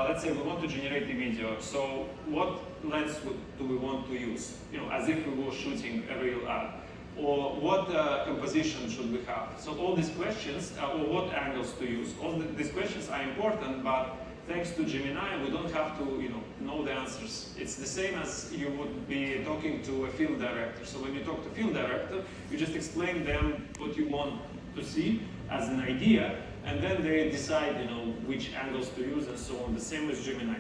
let's say we want to generate a video. So what lens do we want to use? As if we were shooting a real ad. Or what composition should we have? So all these questions, or what angles to use, all these questions are important, but thanks to Gemini, we don't have to know the answers. It's the same as you would be talking to a film director. So when you talk to a film director, you just explain them what you want to see as an idea, and then they decide which angles to use and so on. The same with Gemini.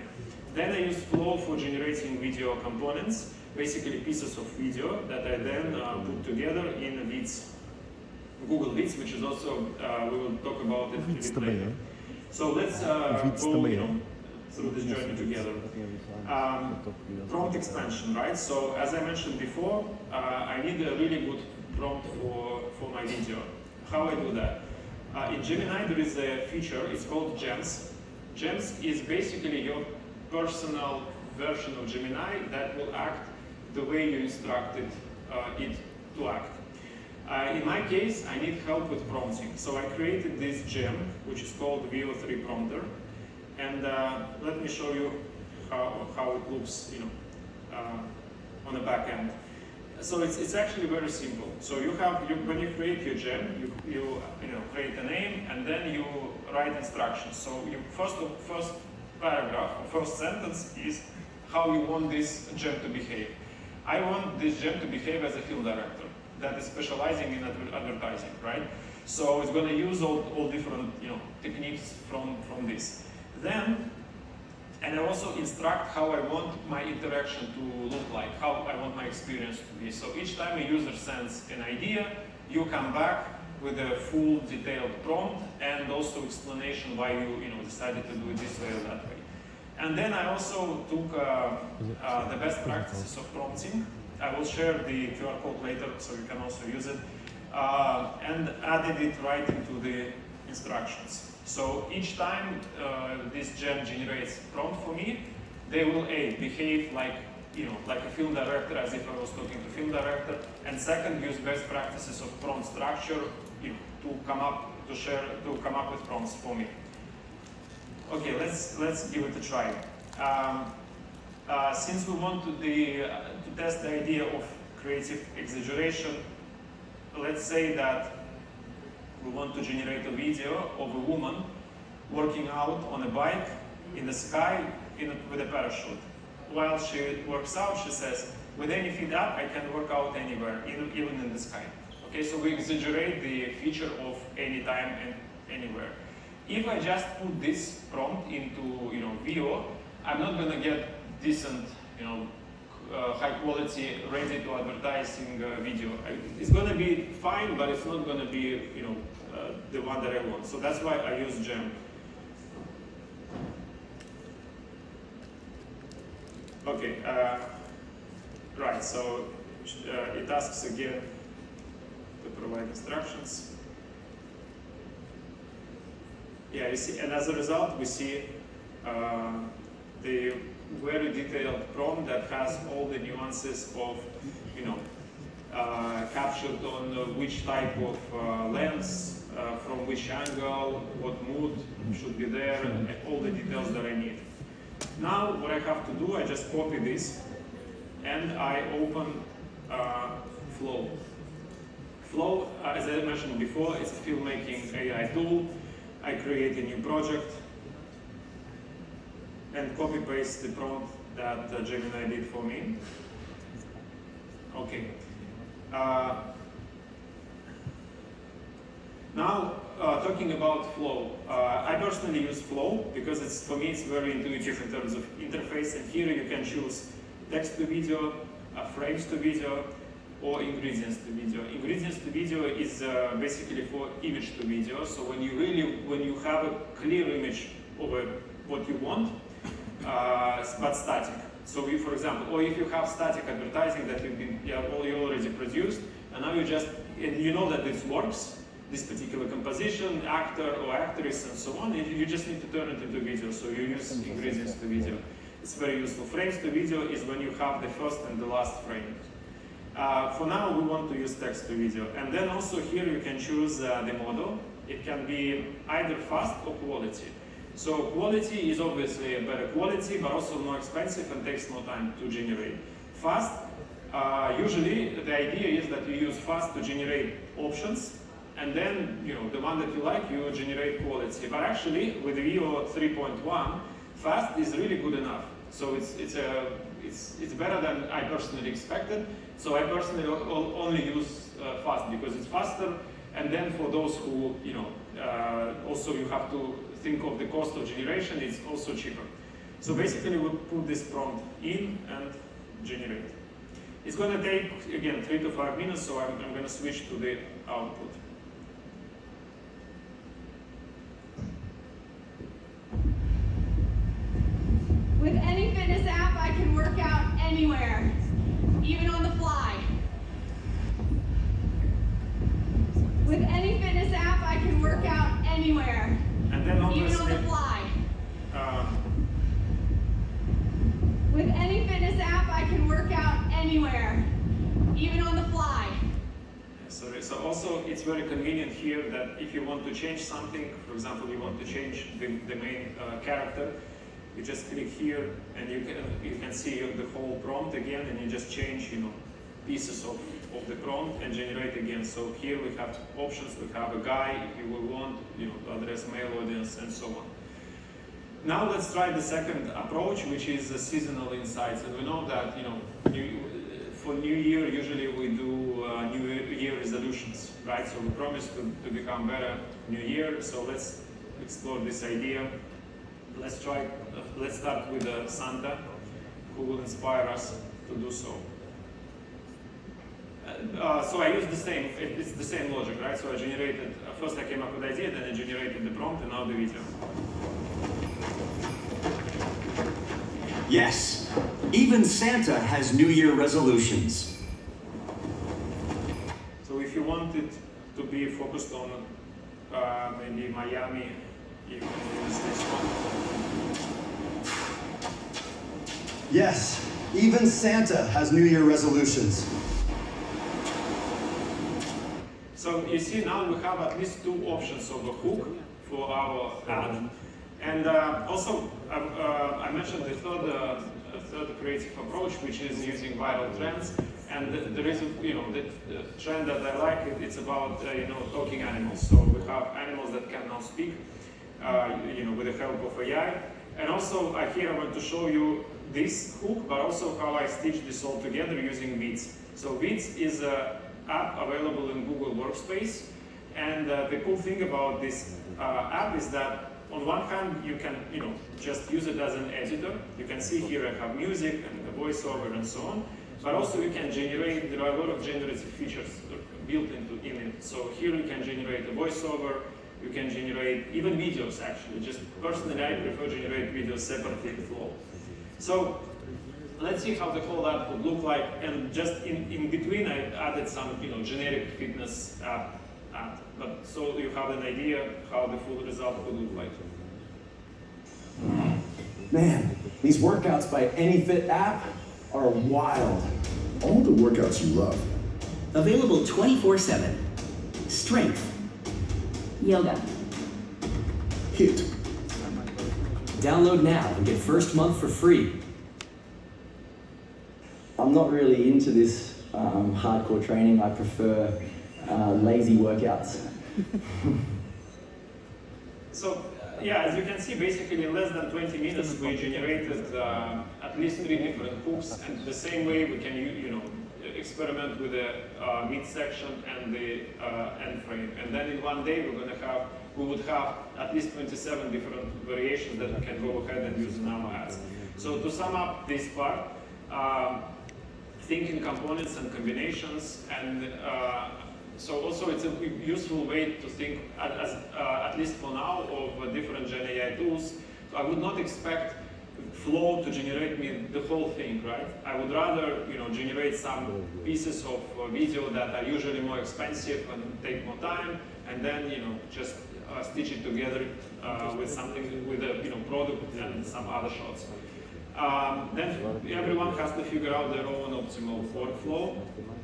Then I use Flow for generating video components, basically pieces of video that I then put together in Vids, Google Vids, which is also, we will talk about it a bit later. So let's go through this journey together. Prompt expansion, right? So as I mentioned before, I need a really good prompt for my video. How I do that? In Gemini, there is a feature, it's called Gems. Gems is basically your personal version of Gemini that will act the way you instructed it to act. In my case, I need help with prompting. So I created this gem, which is called VO3 Prompter. And let me show you how it looks on the back end. So it's actually very simple. So when you create your gem, you create a name and then you write instructions. So your first paragraph, or first sentence is how you want this gem to behave. I want this gem to behave as a film director that is specializing in advertising, right? So it's going to use all different techniques from this. And I also instruct how I want my interaction to look like, how I want my experience to be. So each time a user sends an idea, you come back with a full detailed prompt and also explanation why you decided to do it this way or that way. And then I also took the best practices of prompting. I will share the QR code later so you can also use it. And added it right into the instructions. So each time this gem generates prompt for me, they will behave like a film director, as if I was talking to film director. And second, use best practices of prompt structure to come up with prompts for me. Okay, let's give it a try. Since we want to test the idea of creative exaggeration, let's say that we want to generate a video of a woman working out on a bike in the sky with a parachute. While she works out, she says, with any feet up, I can work out anywhere, even in the sky. Okay, so we exaggerate the feature of anytime and anywhere. If I just put this prompt into VO, I'm not going to get decent, high quality, ready to advertising video. It's going to be fine, but it's not going to be the one that I want. So that's why I use Gem. Okay, right. So it asks again to provide instructions. Yeah, you see, and as a result, we see the very detailed prompt that has all the nuances of, captured on which type of lens, from which angle, what mood should be there, and all the details that I need. Now, what I have to do, I just copy this, and I open Flow. Flow, as I mentioned before, is a filmmaking AI tool. I create a new project and copy-paste the prompt that Gemini did for me. Okay. Now, talking about Flow. I personally use Flow because for me it's very intuitive in terms of interface, and here you can choose text to video, frames to video, or ingredients to video. Ingredients to video is basically for image to video. So when you have a clear image of what you want, but static. So for example, or if you have static advertising that you already produced, and now you know that this works, this particular composition, actor or actress, and so on, you just need to turn it into video. So you use ingredients to video. It's very useful. Frames to video is when you have the first and the last frame. For now, we want to use text to video. And then also here you can choose the model. It can be either fast or quality. So quality is obviously a better quality, but also more expensive and takes more time to generate. Fast, usually the idea is that you use fast to generate options, and then the one that you like, you generate quality. But actually, with Veo 3.1, fast is really good enough. So it's better than I personally expected. So I personally only use fast because it's faster. And then for those who also you have to think of the cost of generation, it's also cheaper. So basically, we put this prompt in and generate. It's going to take again 3 to 5 minutes. So I'm going to switch to the output. With any fitness app, I can work out anywhere, even on the fly. With any fitness app, I can work out anywhere, and then even on the fly. With any fitness app, I can work out anywhere, even on the fly. Sorry. So also, it's very convenient here that if you want to change something, for example, you want to change the main character, you just click here, and you can see the whole prompt again, and you just change pieces of the prompt and generate again. So here we have options. We have a guy if you will want to address male audience and so on. Now let's try the second approach, which is seasonal insights. And we know that for New Year usually we do New Year resolutions, right? So we promise to become better New Year. So let's explore this idea. Let's start with Santa, who will inspire us to do so. So I use it's the same logic, right? So I generated, first I came up with the idea, then I generated the prompt, and now the video. Yes, even Santa has New Year resolutions. So if you want it to be focused on maybe Miami, you can use this one. Yes, even Santa has New Year resolutions. So you see now we have at least 2 options of a hook for our ad. And also I mentioned the third creative approach, which is using viral trends. And there is the trend that I like. It's about talking animals. So we have animals that can now speak with the help of AI. And also here I want to show you this hook, but also how I stitch this all together using Vids. So Vids is an app available in Google Workspace, and the cool thing about this app is that on one hand you can just use it as an editor. You can see here I have music and the voiceover and so on, but also you can generate. There are a lot of generative features built in it. So here you can generate a voiceover. You can generate even videos actually. Just personally, I prefer generate videos separately in Flow. So let's see how the whole app would look like. And just in between, I added some generic fitness app. But so you have an idea how the full result would look like. Man, these workouts by AnyFit app are wild. All the workouts you love. Available 24/7. Strength. Yoga. Hit. Download now and get first month for free. I'm not really into this hardcore training. I prefer lazy workouts. So yeah, as you can see, basically in less than 20 minutes we generated at least 3 different hooks, and the same way we can experiment with the midsection and the end frame. And then in one day we would have at least 27 different variations that we can go ahead and use in our ads. So to sum up this part, think in components and combinations, and so also it's a useful way to think, at least for now, of different Gen AI tools. So I would not expect Flow to generate me the whole thing, right? I would rather generate some pieces of video that are usually more expensive and take more time, and then just stitch it together with something, with a product and some other shots. Then everyone has to figure out their own optimal workflow,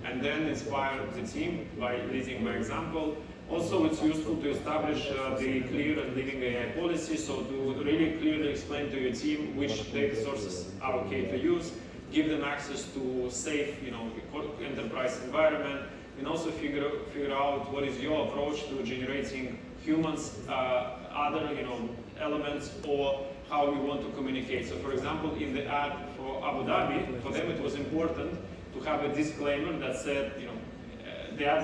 and then inspire the team by leading by example. Also, it's useful to establish the clear and living AI policy, so to really clearly explain to your team which data sources are okay to use, give them access to safe, enterprise environment, and also figure out what is your approach to generating humans, other, elements, or how we want to communicate. So, for example, in the ad for Abu Dhabi, for them it was important to have a disclaimer that said, the ad